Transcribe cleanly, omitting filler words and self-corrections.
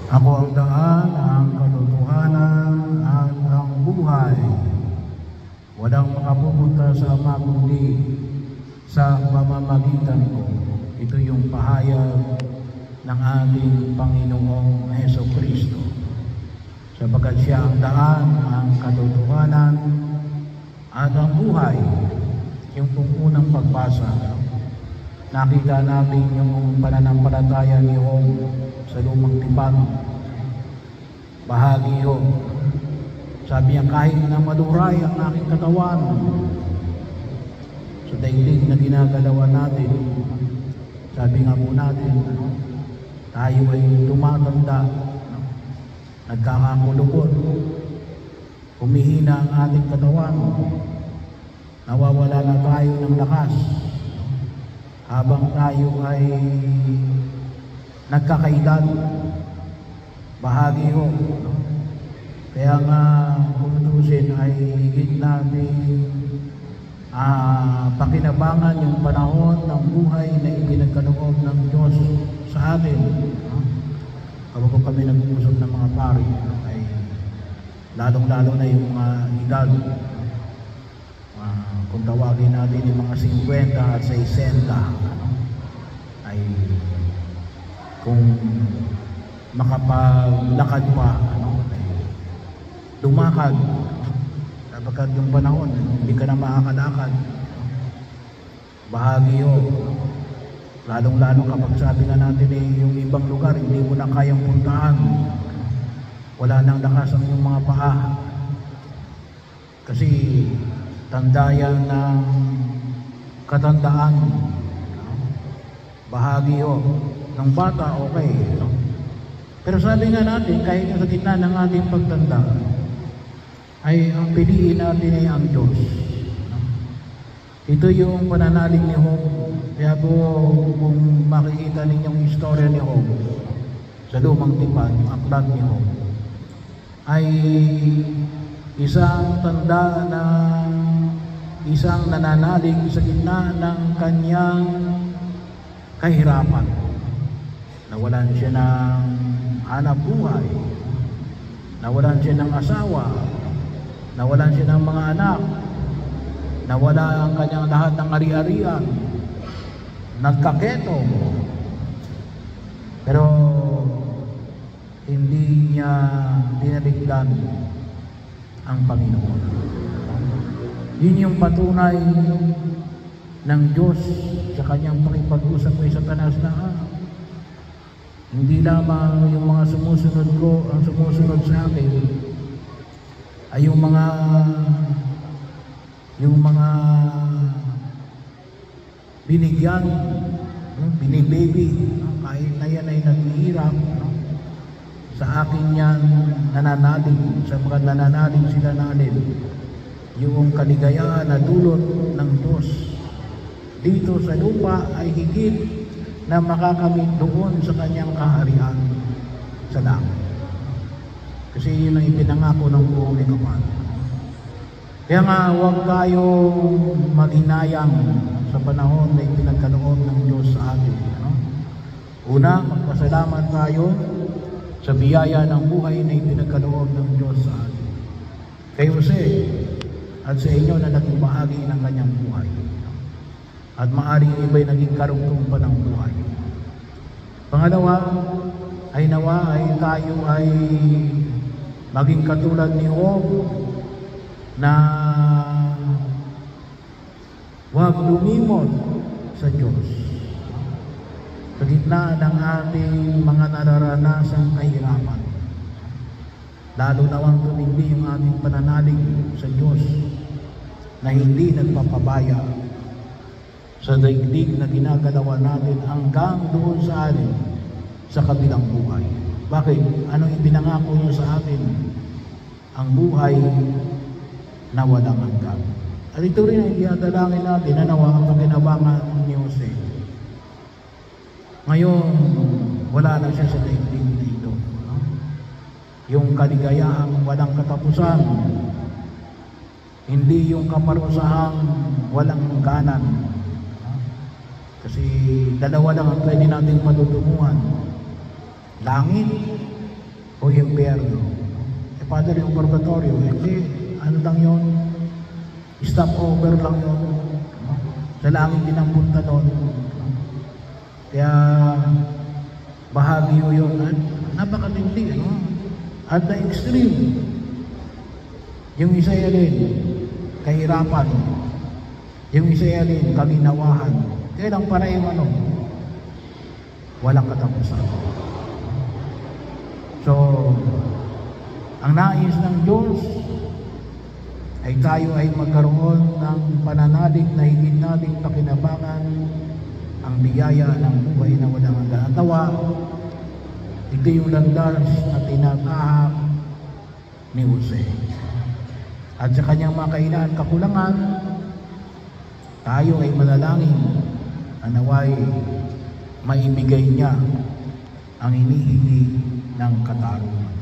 Ako ang daan, ang katotohanan, at ang buhay. Walang makapupunta sa Ama kundi sa pamamagitan ko. Ito yung pahayag ng ating Panginoong Jesucristo. Sapagkat siya ang daan, ang katotohanan, at ang buhay. Yung pong unang pagbasa, nakita natin yung pananampalataya ni Job sa lumang tipan. Bahagi yun. Sabi niya, kahit na maluray ang aking katawan, sa daigdig na ginagalawan natin, sabi nga po natin, tayo ay tumatanda, nagkakakulubot, humihina ang ating katawan, nawawala na tayo ng lakas, habang tayo ay nagkakaedad. Bahagi ho. Kaya nga, kung tutusin ay higit natin pakinabangan yung panahon ng buhay na ipinagkaloob ng Diyos sa atin. Kapag po kami nag-uusap ng mga pari, ay lalong-lalo na yung mga edad. Kung tawagin natin yung mga 50 at 60, ay kung makapaglakad pa, lumakad, sapagkat yung panahon, hindi ka na makakalakad. Bahagi yun. Lalong-lalo kapag sabi nga natin yung ibang lugar, hindi mo na kayang puntahan. Wala nang lakas ang iyong mga paa. Kasi tanda yan ng katandaan. Bahagi yun. Ng bata, okay. Pero sabi nga natin, kahit sa gitna ng ating pagtanda, ay ang piliin natin ay ang Diyos. Ito yung pananalig ni Job. Kaya po, kung makikita ninyong istorya ni Job sa lumang tipan, yung aklat ni Job, ay isang tanda na isang nananalig sa gitna ng kanyang kahirapan. Nawalan siya ng hanap buhay, nawalan siya ng asawa, nawalan siya ng mga anak, nawala ang kanyang lahat ng ari-arian, nagkaketo. Pero hindi niya dinaligdan ang Panginoon. Yun yung patunay ng Diyos sa kanyang pakipag-usap kay Satanas na hindi lamang yung mga sumusunod ko ang sumusunod sa akin, ay yung mga binigyan, binibaby, kahit na yan ay naghihirap, sa akin yan nananalig, sa mga nananalig sila natin, yung kaligayahan na dulot ng Diyos dito sa lupa ay higit na makakamit doon sa kanyang kaharian sa langit. Kasi yun ang ipinangako ng buong Kapal. Kaya nga, huwag tayong maghinayang sa panahon na ipinagkaloob ng Diyos sa atin. Una, magpasalamat tayo sa biyaya ng buhay na ipinagkaloob ng Diyos sa atin. Kay Jose at sa inyo na naging bahagi ng kanyang buhay. At maaaring iba'y naging karugtong pa ng buhay. Pangalawa, ay nawa ay tayo ay maging katulad ni Job na huwag lumimot sa Diyos sa gitna ng ating mga nararanasang kahirapan. Lalo nawang tumindi yung ating pananalig sa Diyos na hindi nagpapabaya sa daigdig na ginagalawan natin hanggang doon sa atin sa kabilang buhay. Bakit? Anong ibinangako niyo sa atin? Ang buhay na walang hanggan. At ito rin ang iadalangin natin na nawa ang pakinabangan ni Jose. Ngayon, wala na siya sa daigdig dito. Yung kaligayahang walang katapusan, hindi yung kaparusahang walang hangganan. Kasi dalawa lang ang pwede natin matutunguhan. Langit o impyerno. E Father, yung purgatorio, hindi, ano lang yun, stopover lang yun. No? Sa langit din ang punta doon. Kaya, bahagi yun. At napakatindi, no? At the extreme, yung isa yan kahirapan, yung isa yan kaginawahan. Kaya lang para yung ano, walang katapusan. So, ang nais ng Diyos ay tayo ay magkaroon ng pananalig na higit nating pakinabangan ang biyaya ng buhay na walang hanggan. Tawa, ito yung landas na tinatahak ni Jose. At sa kanyang mga kailangan kakulangan, tayo ay manalangin na naway maibigay niya ang hinihingi ng katarungan.